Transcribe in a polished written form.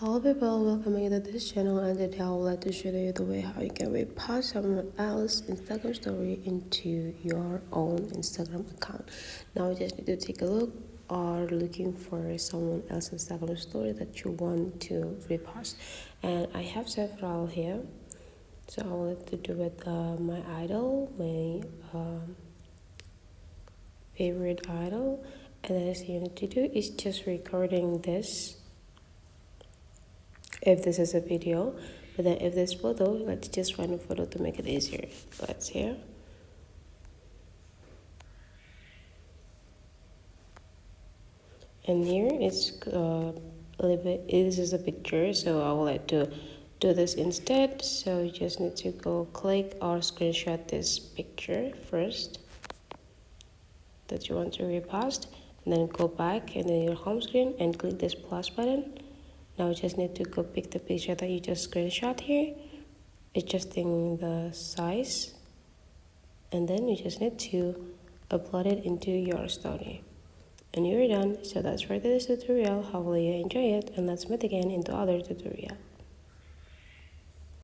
Hello people, welcome to this channel, and today I would like to show you the way how you can repost someone else's Instagram story into your own Instagram account. Now you just need to take a look or looking for someone else's Instagram story that you want to repost. And I have several here. So I wanted to do with my idol, my favorite idol. And then what you need to do is just recording this if this is a video, but then if this photo, let's just find a photo to make it easier. Let's here. And here it's a little bit, this is a picture, so I will like to do this instead. So you just need to go click or screenshot this picture first that you want to repost, and then go back and then your home screen and click this plus button. Now you just need to go pick the picture that you just screenshot here, adjusting the size, and then you just need to upload it into your story. And you're done. So that's for this tutorial. Hopefully you enjoy it, and let's meet again into other tutorial.